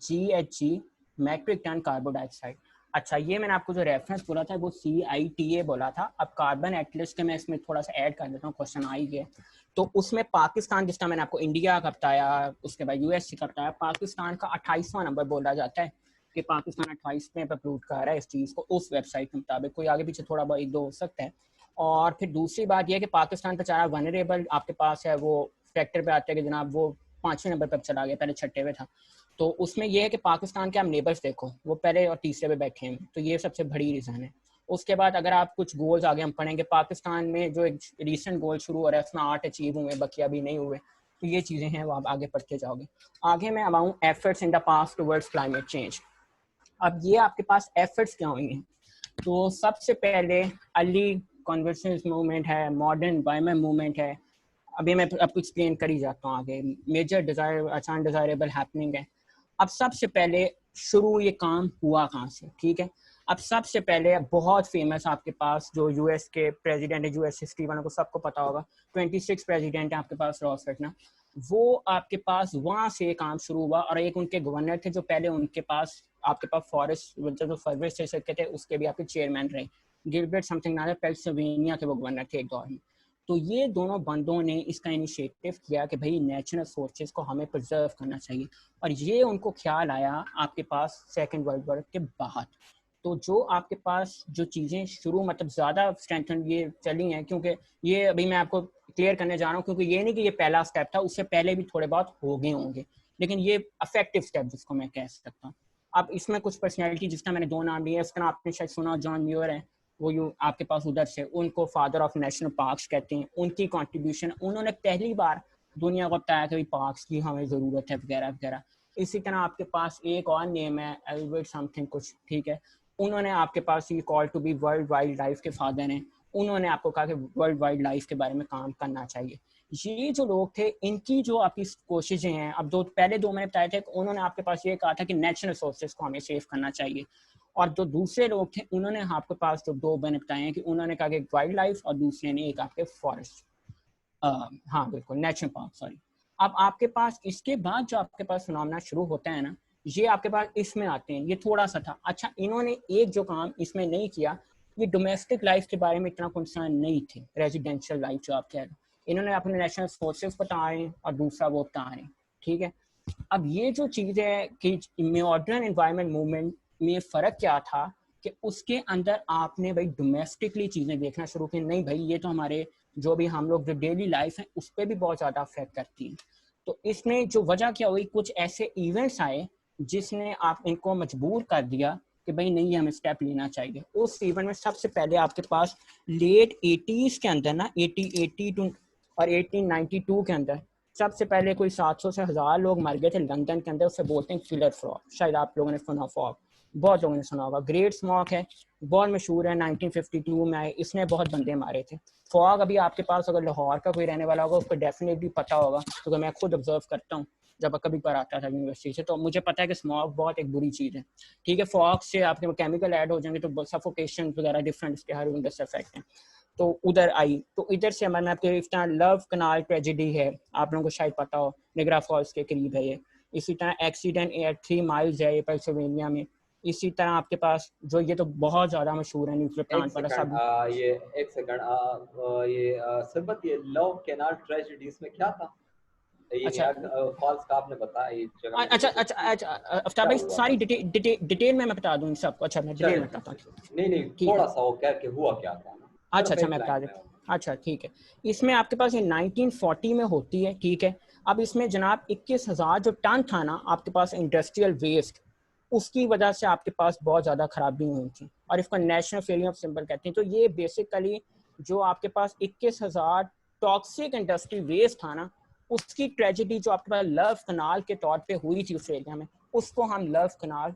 GHG metric ton carbon dioxide. अच्छा, ये मैंने आपको जो रेफरेंस बोला था वो CITA बोला था। अब कार्बन एटलस के मैं इसमें थोड़ा सा ऐड कर देता हूँ, क्वेश्चन आ ही गया। तो उसमें पाकिस्तान, जिसका मैंने आपको इंडिया का बताया, उसके बाद US का बताया, पाकिस्तान का 28वां नंबर बोला जाता है कि पाकिस्तान 28वें पर अपलोड कर रहा है इस चीज़ को उस वेबसाइट के मुताबिक। कोई आगे पीछे थोड़ा बहुत एक दो हो सकता है। और फिर दूसरी बात यह है कि पाकिस्तान बेचारा वनरेबल आपके पास है, वो फैक्टर पे आता है कि जनाब वो 5वें नंबर पर चला गया, पहले 6ठे पे था। तो उसमें यह है कि पाकिस्तान के आप नेबर्स देखो, वो पहले और तीसरे पे बैठे हैं, तो ये सबसे बड़ी रीज़न है। उसके बाद अगर आप कुछ गोल्स आगे हम पढ़ेंगे, पाकिस्तान में जो एक रिसेंट गोल शुरू हो रहा है उसमें 8 अचीव हुए, बाकी अभी नहीं हुए। तो ये चीज़ें हैं, वो आप आगे पढ़ते जाओगे। आगे मैं अब आऊँ efforts in the past towards climate change. अब ये आपके पास एफर्ट्स क्या हुई हैं? तो सबसे पहले अर्ली कन्वर्जेंस मूवमेंट है, मॉडर्न एनवायरनमेंट मूवमेंट है। अभी मैं आपको एक्सप्लेन कर ही जाता हूँ आगे। मेजर डिजायर अचानक डिजायरेबल हैपनिंग है। अब सबसे पहले शुरू ये काम हुआ कहाँ से? ठीक है, अब सबसे पहले बहुत फेमस आपके पास जो US के प्रेसिडेंट है, US हिस्ट्री वालों को सबको पता होगा, 26 प्रेसिडेंट है आपके पास रॉसफेल्ट ना, वो आपके पास वहाँ से काम शुरू हुआ। और एक उनके गवर्नर थे जो पहले उनके पास आपके पास फॉरेस्ट जो फॉरेस्ट सकते थे उसके भी आपके चेयरमैन रहे, गिलबर्ट समथिंग नाम है, पेंसिल्वेनिया के वो गवर्नर थे एक दौर में। तो ये दोनों बंदों ने इसका इनिशिएटिव किया कि भाई नेचुरल सोर्सेज को हमें प्रिजर्व करना चाहिए, और ये उनको ख्याल आया आपके पास सेकेंड वर्ल्ड वॉर के बाद। तो जो आपके पास जो चीज़ें शुरू मतलब ज़्यादा स्ट्रेंथन ये चली हैं, क्योंकि ये अभी मैं आपको क्लियर करने जा रहा हूँ, क्योंकि ये नहीं कि ये पहला स्टेप था, उससे पहले भी थोड़े बहुत हो गए होंगे, लेकिन ये अफेक्टिव स्टेप जिसको मैं कह सकता हूँ। अब इसमें कुछ पर्सनैलिटी जिसका मैंने दो नाम लिए, उसका नाम आपने शायद सुना, जॉन म्यूर है, वो यू आपके पास उधर से, उनको फादर ऑफ नेशनल पार्क्स कहते हैं। उनकी कंट्रीब्यूशन, उन्होंने पहली बार दुनिया को बताया कि पार्क्स की हमें ज़रूरत है वगैरह वगैरह। इसी तरह आपके पास एक और नेम है एल्बर्ट समथिंग कुछ, ठीक है, उन्होंने आपके पास ये call to be world wild life के फादर हैं। उन्होंने आपको कहा कि वर्ल्ड वाइल्ड लाइफ के बारे में काम करना चाहिए। ये जो लोग थे, इनकी जो आपकी कोशिशें हैं, अब जो पहले दो मैंने बताए थे, उन्होंने आपके पास ये कहा था कि नेचुरल सोर्सेज को हमें सेव करना चाहिए, और जो दूसरे लोग थे उन्होंने आपके पास जो दो मैंने बताए हैं कि उन्होंने कहा कि वाइल्ड लाइफ, और दूसरे ने एक आपके फॉरेस्ट, हाँ बिल्कुल नेशनल पार्क, सॉरी। अब आपके पास इसके बाद जो आपके पास फिनोमेना शुरू होता है ना, ये आपके पास इसमें आते हैं। ये थोड़ा सा था। अच्छा, इन्होंने एक जो काम इसमें नहीं किया, ये डोमेस्टिक लाइफ के बारे में इतना कंसर्न नहीं थे, रेजिडेंशियल लाइफ जो आप कह रहे हो, इन्होंने अपने नेशनल सोर्सेज बता रहे हैं और दूसरा वो बता रहे हैं, ठीक है। अब ये जो चीज़ है कि मॉडर्न एनवायरनमेंट मूवमेंट में फ़र्क क्या था कि उसके अंदर आपने भाई डोमेस्टिकली चीज़ें देखना शुरू की। नहीं भाई, ये तो हमारे जो भी हम लोग जो डेली लाइफ है उस पर भी बहुत ज़्यादा अफेक्ट करती है। तो इसमें जो वजह क्या हुई, कुछ ऐसे इवेंट्स आए जिसने आप इनको मजबूर कर दिया कि भाई नहीं हमें स्टेप लेना चाहिए। उस इवेंट में सबसे पहले आपके पास लेट 80s के अंदर ना 1882 और 1892 के अंदर सबसे पहले कोई 700 से 1000 लोग मर गए थे लंदन के अंदर, उससे बोलते हैं किलर फ्रॉग, शायद आप लोगों ने सुना, फॉग बहुत लोगों ने सुना होगा। ग्रेट स्मॉक है, बहुत मशहूर है, 1952 में आए, इसने बहुत बंदे मारे थे। फॉग अभी आपके पास अगर लाहौर का कोई रहने वाला होगा उसको डेफिनेटली पता होगा, क्योंकि मैं खुद ऑब्जर्व करता हूँ जब कभी पर आता था यूनिवर्सिटी से, तो मुझे पता है कि स्मॉक बहुत एक बुरी चीज़ है। ठीक है, फॉग से आपके केमिकल ऐड हो जाएंगे तो सफोकेशन वगैरह डिफरेंट इसके हर उनके इफेक्ट हैं। तो उधर आई, तो इधर से हमारे आपके इतना लव कनाल ट्रेजेडी है, आप लोगों को शायद पता हो, निगरा फॉल्स के करीब है ये। इसी तरह एक्सीडेंट एट 3 माइल्स है ये पेंसिल्वेनिया में। इसी तरह आपके पास जो ये तो बहुत ज्यादा मशहूर है न्यूक्लियर प्लांट वाला सब। ये एक सेकंड, ये सरबत, ये लव कैनाल ट्रेजेडी इसमें क्या था? अच्छा फॉल्स का आपने बताया ये जगह। अच्छा अफ्ताब भाई सारी डिटेल में मैं बता दूं सबको। अच्छा मैं डिटेल में बताता हूँ। नहीं थोड़ा सा वो क्या कि हुआ क्या था। अच्छा मैं बता देता हूँ। अच्छा ठीक है, इसमें आपके पास ये 1940 में होती है। ठीक है, अब इसमें जनाब 21,000 जो टन था ना आपके पास इंडस्ट्रियल वेस्ट, उसकी वजह से आपके पास बहुत ज़्यादा खराबी हुई थी और इसको नेशनल फेलियर ऑफ सिंबल कहते हैं। तो ये बेसिकली जो आपके पास 21,000 टॉक्सिक इंडस्ट्री वेस्ट था ना, उसकी ट्रेजेडी जो आपके पास लव कनाल के तौर पे हुई थी उस एरिया में, उसको हम लव कनाल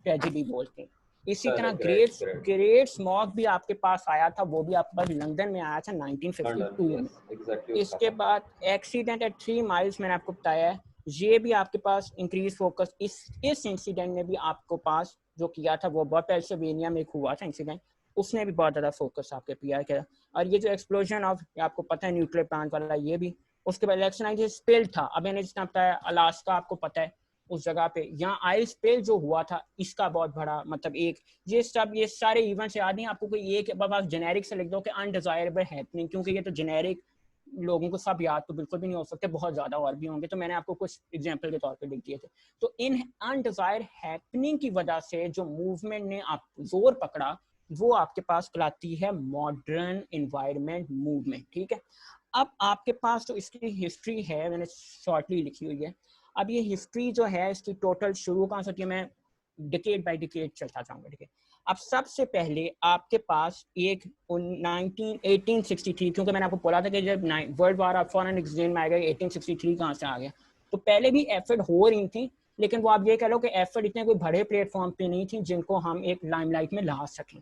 ट्रेजेडी बोलते हैं। इसी तरह ग्रेट स्मॉग भी आपके पास आया था, वो भी आपके पास लंदन में आया था 1952 में। इसके बाद एक्सीडेंट एट 3 माइल्स मैंने आपको बताया है, ये भी आपके पास इंक्रीज फोकस इस इंसिडेंट ने भी आपको पास जो किया था वो बहुत पेंसिल्वेनिया में हुआ था इंसिडेंट, उसने भी बहुत ज़्यादा फोकस आपके पीआर किया। और ये जो एक्सप्लोजन ऑफ आपको पता है न्यूक्लियर प्लांट वाला, ये भी उसके बाद इलेक्शन स्पिल था। अब मैंने जितना बताया अलास्का आपको पता है उस जगह पे, यहाँ आइल स्पिल जो हुआ था इसका बहुत बड़ा मतलब एक ये सारे इवेंट्स याद नहीं आपको, कोई एक बस जेनेरिक से लिख दो कि अनडिजायरेबल हैपनिंग, क्योंकि ये तो जेनेरिक लोगों को सब याद तो बिल्कुल भी नहीं हो सकते, बहुत ज्यादा और भी होंगे, तो मैंने आपको कुछ एग्जांपल के तौर पे लिख दिए थे। तो इन अनडिजायर हैपनिंग की वजह से जो मूवमेंट ने आप जोर पकड़ा वो आपके पास कहलाती है मॉडर्न एनवायरनमेंट मूवमेंट। ठीक है, अब आपके पास तो इसकी हिस्ट्री है, मैंने शॉर्टली लिखी हुई है। अब ये हिस्ट्री जो है इसकी टोटल शुरू कहाँ से होती है, मैं डिकेड बाय डिकेड चलता जाऊंगा। ठीक है, अब सबसे पहले आपके पास एक 1863, क्योंकि मैंने आपको बोला था कि जब world war of foreign exchange में आ गया 1863 कहाँ से आ गया, तो पहले भी एफर्ट हो रही थी, लेकिन वो आप ये कह लो कि एफर्ट इतने कोई बड़े प्लेटफॉर्म पे नहीं थी जिनको हम एक लाइमलाइट में ला सकें।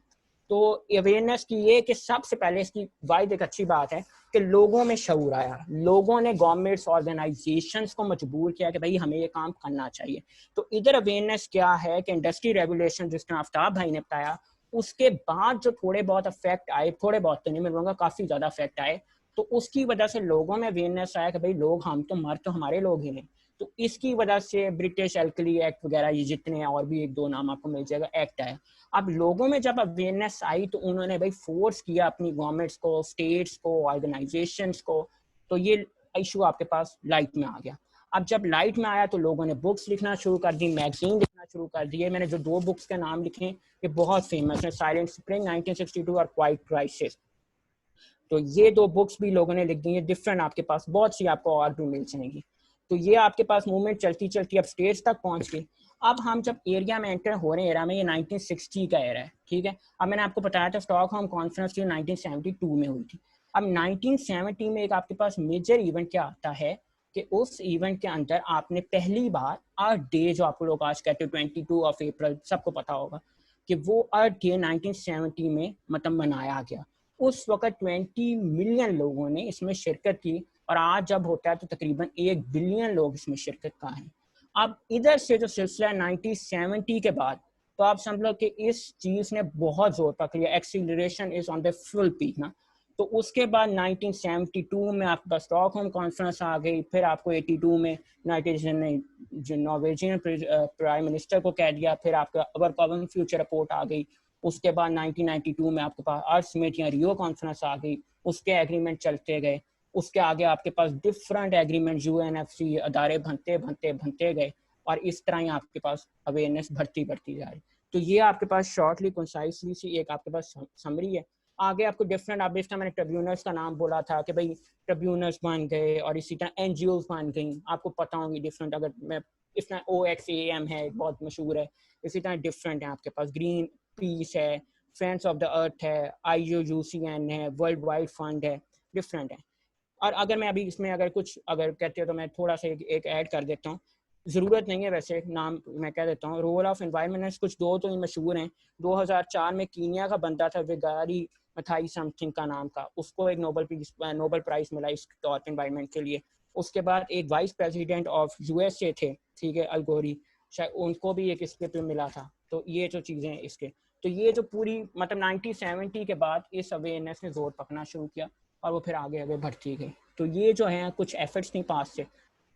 तो अवेयरनेस की ये कि सबसे पहले इसकी वाइड एक अच्छी बात है कि लोगों में शऊर आया, लोगों ने गवर्नमेंट्स ऑर्गेनाइजेशंस को मजबूर किया कि भाई हमें ये काम करना चाहिए। तो इधर अवेयरनेस क्या है कि इंडस्ट्री रेगुलेशन जिस तरह आफ्ताब भाई ने बताया, उसके बाद जो थोड़े बहुत इफेक्ट आए, थोड़े बहुत तो नहीं मैं बोलूँगा काफ़ी ज़्यादा इफेक्ट आए, तो उसकी वजह से लोगों में अवेयरनेस आया कि भाई लोग हम तो मर तो हमारे लोग ही हैं। तो इसकी वजह से ब्रिटिश एल्कली एक्ट वगैरह ये जितने हैं और भी एक दो नाम आपको मिल जाएगा एक्ट है। अब लोगों में जब अवेयरनेस आई तो उन्होंने भाई फोर्स किया अपनी गवर्नमेंट्स को, स्टेट्स को, ऑर्गेनाइजेशंस को, तो ये इशू आपके पास लाइट में आ गया। अब जब लाइट में आया तो लोगों ने बुक्स लिखना शुरू कर दी, मैगजीन लिखना शुरू कर दिए। मैंने जो 2 बुक्स के नाम लिखे ये बहुत फेमस है, साइलेंट स्प्रिंग 1962 और क्वाइट क्राइसिस। तो ये 2 बुक्स भी लोगों ने लिख दी है, डिफरेंट आपके पास बहुत सी आपको और भी मिल जाएंगी। तो ये आपके पास मूवमेंट चलती चलती अब स्टेट्स तक पहुंच गई। अब हम जब एरिया में एंटर हो रहे हैं, एरा में ये 1960 का एरा है। ठीक है, अब मैंने आपको बताया था स्टॉकहोम कॉन्फ्रेंस जो 1972 में हुई थी। अब 1970 में एक आपके पास मेजर इवेंट क्या आता है कि उस इवेंट के अंदर आपने पहली बार अर्थ डे, जो आप लोग आज कहते हैं 22 ऑफ अप्रैल, सबको पता होगा कि वो अर्थ डे 1970 में मतलब मनाया गया। उस वक्त 20 मिलियन लोगों ने इसमें शिरकत की और आज जब होता है तो तकरीबन 1 बिलियन लोग इसमें शिरकत का हैं। अब इधर से जो सिलसिला 1970 के बाद, तो आप समझ लो कि इस चीज़ ने बहुत जोर पकड़ लिया, acceleration is on the full peak ना। तो उसके बाद 1972 में आपके पास स्टॉकहोम कॉन्फ्रेंस आ गई, फिर आपको 82 में नाइजेरिया ने जो नॉर्वेजियन प्राइम मिनिस्टर को कह दिया, फिर आपका अवर कॉमन फ्यूचर रिपोर्ट आ गई। उसके बाद 1992 में आपके पास अर्थ समिट या रियो कॉन्फ्रेंस आ गई, उसके एग्रीमेंट चलते गए। उसके आगे आपके पास डिफरेंट एग्रीमेंट यूएनएफसी अदारे बनते गए और इस तरह ही आपके पास अवेयरनेस बढ़ती जा रही। तो ये आपके पास शॉर्टली कंसाइसली सी एक आपके पास समरी है। आगे आपको डिफरेंट, आप इस तरह मैंने ट्रिब्यूनल्स का नाम बोला था कि भाई ट्रिब्यूनल्स बन गए और इसी तरह एनजीओज बन गई, आपको पता होंगी डिफरेंट। अगर मैं इस तरह OXAM है, बहुत मशहूर है, इसी तरह डिफरेंट है आपके पास, ग्रीन पीस है, फ्रेंड्स ऑफ द अर्थ है, IUCN है, वर्ल्ड वाइड फंड है, डिफरेंट है। और अगर मैं अभी इसमें अगर कुछ अगर कहते हो तो मैं थोड़ा सा एक ऐड कर देता हूँ, ज़रूरत नहीं है वैसे, नाम मैं कह देता हूँ। रोल ऑफ एनवायरनमेंट कुछ दो तो ही मशहूर हैं। 2004 में कीनिया का बंदा था विगारी मथाई समथिंग का नाम का, उसको एक नोबेल प्राइज़ मिला इस तौर पर एनवायरनमेंट के लिए। उसके बाद एक वाइस प्रेसिडेंट ऑफ USA थे, ठीक है, अल गोरी, शायद उनको भी एक इसके पे मिला था। तो ये जो चीज़ें हैं इसके, तो ये जो पूरी मतलब 1970 के बाद इस अवेयरनेस ने जोर पकड़ना शुरू किया और वो फिर आगे आगे बढ़ती गई। तो ये जो है कुछ एफर्ट्स नहीं पास से।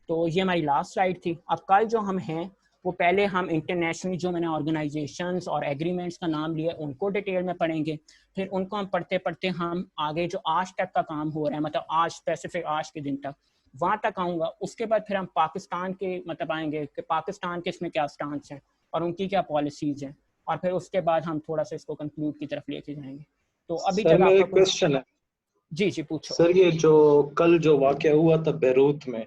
तो ये हमारी लास्ट स्लाइड थी। अब कल जो हम हैं वो पहले हम इंटरनेशनली जो मैंने ऑर्गेनाइजेशंस और एग्रीमेंट्स का नाम लिया उनको डिटेल में पढ़ेंगे, फिर उनको हम पढ़ते पढ़ते हम आगे जो आज तक का काम हो रहा है, मतलब आज स्पेसिफिक आज के दिन तक, वहाँ तक आऊँगा। उसके बाद फिर हम पाकिस्तान के मतलब आएंगे कि पाकिस्तान के इसमें क्या स्टांस है और उनकी क्या पॉलिसीज़ हैं, और फिर उसके बाद हम थोड़ा सा इसको कंक्लूड की तरफ लेके जाएंगे। तो अभी तक आपका क्वेश्चन है। जी जी पूछो सर, ये जो कल जो वाक़या हुआ था बेरूत में,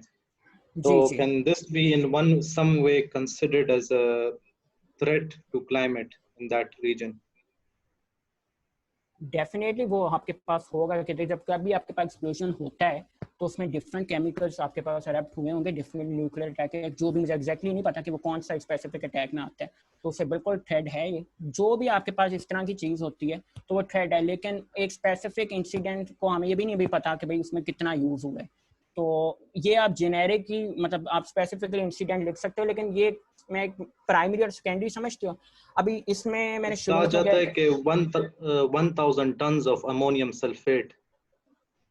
तो जी जी can this be in some way considered as a threat to climate in that region? Definitely वो आपके पास होगा कि जब कभी आपके पास एक्सप्लोजन होता है तो उसमें डिफरेंट केमिकल्स आपके पास अडैप्ट हुए होंगे, डिफरेंट न्यूक्लियर अटैक, जो भी मुझे एग्जैक्टली नहीं पता कि वो कौन सा स्पेसिफिक अटैक में आता है, तो उससे बिल्कुल थ्रेड है। ये जो भी आपके पास इस तरह की चीज़ होती है तो वो थ्रेड है, लेकिन एक स्पेसिफिक इंसिडेंट को हमें ये भी नहीं भी पता कि भाई उसमें कितना यूज़ हुआ है। तो ये आप जेनेरिक ही मतलब आप स्पेसिफिकली इंसिडेंट लिख सकते हो, लेकिन ये मैं प्राइमरी और सेकेंडरी समझती हूँ। अभी इसमें मैंने शुरू कहा जाता है कि 1000 टन्स ऑफ अमोनियम सल्फेट।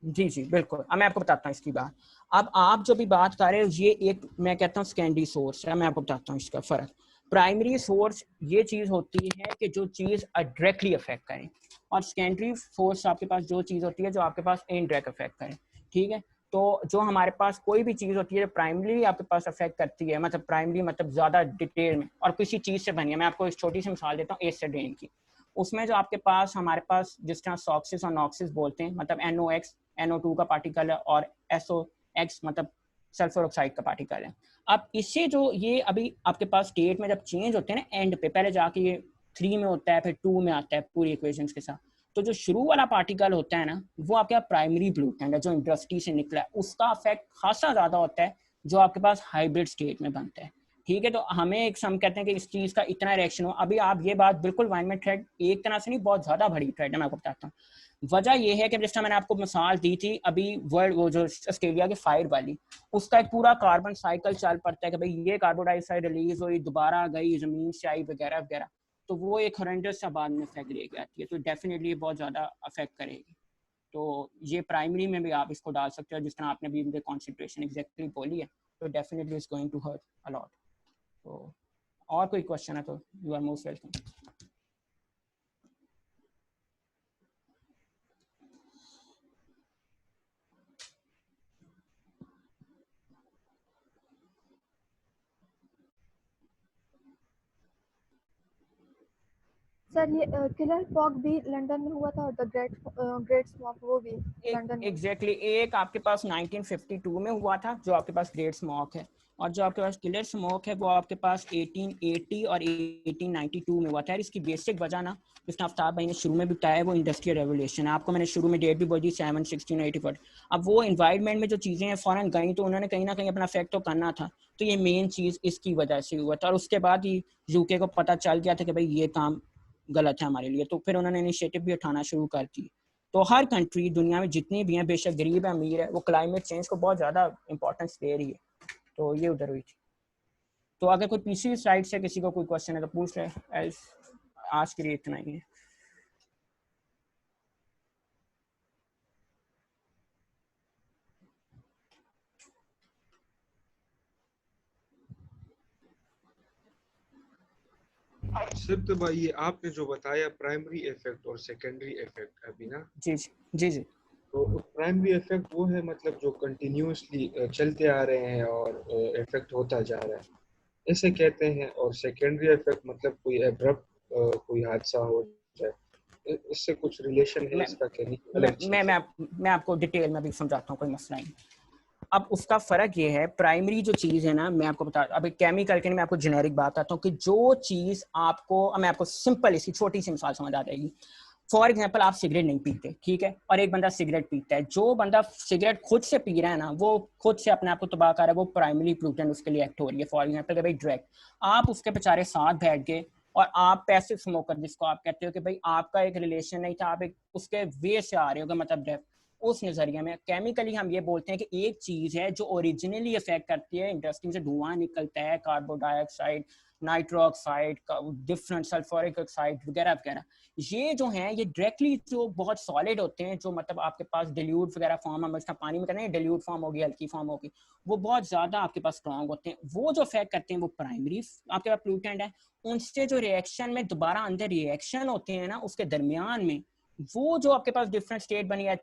जी जी बिल्कुल। अब मैं आपको बताता हूँ इसकी बात। अब आप जो भी बात कर रहे हो ये एक मैं कहता हूँ सेकेंडरी सोर्स है। मैं आपको बताता हूँ इसका फ़र्क। प्राइमरी सोर्स ये चीज़ होती है कि जो चीज़ डायरेक्टली अफेक्ट करे, और सेकेंडरी सोर्स आपके पास जो चीज़ होती है जो आपके पास इनडायरेक्ट अफेक्ट करे, ठीक है। तो जो हमारे पास कोई भी चीज़ होती है जो प्राइमरी आपके पास अफेक्ट करती है, मतलब प्राइमरी मतलब ज़्यादा डिटेल में और किसी चीज़ से बनी है। मैं आपको एक छोटी सी मिसाल देता हूँ एसिड की। उसमें जो आपके पास हमारे पास जिस तरह सॉक्सिस और नॉक्सिस बोलते हैं, मतलब NOx NO2 का पार्टिकल है और SOx मतलब सल्फर ऑक्साइड का पार्टिकल है। अब इससे जो ये अभी आपके पास स्टेट में जब चेंज होते हैं ना एंड पे, पहले जाके ये 3 में होता है फिर 2 में आता है पूरी इक्वेशंस के साथ, तो जो शुरू वाला पार्टिकल होता है ना वो आपका प्राइमरी पोल्यूटेंट है जो इंडस्ट्री से निकला है, उसका इफेक्ट खासा ज़्यादा होता है जो आपके पास हाइब्रिड स्टेट में बनता है, ठीक है। तो हमें एक हम कहते हैं कि इस चीज़ का इतना रिएक्शन हो। अभी आप ये बात बिल्कुल एनवायरनमेंट थ्रेड एक तरह से नहीं, बहुत ज़्यादा बड़ी थ्रेड है। मैं आपको बताता हूँ वजह ये है कि जिस तरह मैंने आपको मिसाल दी थी अभी वर्ल्ड वो जो ऑस्ट्रेलिया की फायर वाली, उसका एक पूरा कार्बन साइकिल चल पड़ता है कि भाई ये कार्बन डाइऑक्साइड रिलीज हुई, दोबारा गई, ज़मीन से आई वगैरह वगैरह, तो वो एक हॉरेंडस सा बाद में इफेक्ट लेके आती है। तो डेफिनेटली बहुत ज़्यादा अफेक्ट करेगी। तो ये प्राइमरी में भी आप इसको डाल सकते हो जिस तरह आपने भी मुझे कॉन्सेंट्रेशन एग्जैक्टली बोली है, तो definitely is going to hurt a lot. तो और कोई क्वेश्चन है तो you are most welcome. Sir ये किलर फॉग भी लंदन में हुआ था और द ग्रेट स्मॉग वो भी लंदन में। एग्जैक्टली एक आपके पास 1952 में हुआ था जो आपके पास ग्रेट स्मॉग है, और जो आपके पास किलर स्मोक है वो आपके पास 1880 और 1892 में हुआ था। इसकी बेसिक वजह ना जिसने आफ्ताब भाई ने शुरू में भी बताया वो इंडस्ट्रियल रेवोल्यूशन है। आपको मैंने शुरू में डेट भी बोली 1684। अब वो इन्वायरमेंट में जो चीज़ें हैं फ़ौरन गई तो उन्होंने कहीं ना कहीं अपना इफेक्ट तो करना था, तो ये मेन चीज़ इसकी वजह से हुआ था। और उसके बाद ही यूके को पता चल गया था कि भाई ये काम गलत है हमारे लिए, तो फिर उन्होंने इनिशिएटिव भी उठाना शुरू कर दी। तो हर कंट्री दुनिया में जितनी भी हैं, बेशक गरीब है अमीर है, वो क्लाइमेट चेंज को बहुत ज़्यादा इंपॉर्टेंस दे रही है। तो ये उधर हुई थी। तो अगर कोई पीछे साइड से किसी को कोई क्वेश्चन है तो पूछ ले। आज के लिए इतना ही है। सिर्फ तो भाई ये आपने जो बताया प्राइमरी इफेक्ट और सेकेंडरी इफेक्ट अभी ना, जी जी जी तो प्राइमरी इफेक्ट वो है मतलब जो कंटिन्यूअसली चलते आ रहे हैं और इफेक्ट होता जा रहा है, ऐसे कहते हैं। और सेकेंडरी इफेक्ट मतलब कोई एब्रप्ट कोई हादसा हो जाए, इससे कुछ रिलेशन है इसका कि नहीं? मैं आपको डिटेल में भी समझाता हूँ, कोई मसला नहीं। अब उसका फर्क ये है, प्राइमरी जो चीज है ना, मैं आपको बता, अभी केमिकल के लिए मैं आपको जेनेरिक बात आता हूँ कि जो चीज आपको, मैं आपको सिंपल इसकी छोटी सी मिसाल समझ आ जाएगी। फॉर एग्जाम्पल, आप सिगरेट नहीं पीते, ठीक है, और एक बंदा सिगरेट पीता है। जो बंदा सिगरेट खुद से पी रहा है ना, वो खुद से अपने आप को तबाह कर रहा है, वो प्राइमरी प्लूटेंट उसके लिए एक्ट हो रही है। फॉर एग्जाम्पल भाई ड्रग, आप उसके बेचारे साथ बैठ गए और आप पैसिव स्मोकर जिसको आप कहते हो कि भाई आपका एक रिलेशन नहीं था, आप एक उसके वे से आ रहे हो, मतलब ड्रग, उस नजरिए में केमिकली हम ये बोलते हैं कि एक चीज है जो ओरिजिनली इफेक्ट करती है, इंडस्ट्री से धुआं निकलता है, carbon dioxide, nitro oxide, different sulphuric oxide वगैरह वगैरह, ये जो हैं ये डायरेक्टली जो बहुत सॉलिड होते हैं, जो मतलब आपके पास डिल्यूट वगैरह फॉर्म, हम इसका पानी में कहते हैं डिल्यूट फॉर्म होगी, हल्की फॉर्म होगी, वो बहुत ज्यादा आपके पास स्ट्रॉन्ग होते हैं। वो जो इफेक्ट करते हैं वो प्राइमरी आपके पास प्लूटेंट है। उनसे जो रिएक्शन में दोबारा अंदर रिएक्शन होते हैं ना, उसके दरमियान में वो जो आपके पास डिफरेंट स्टेट बनी है,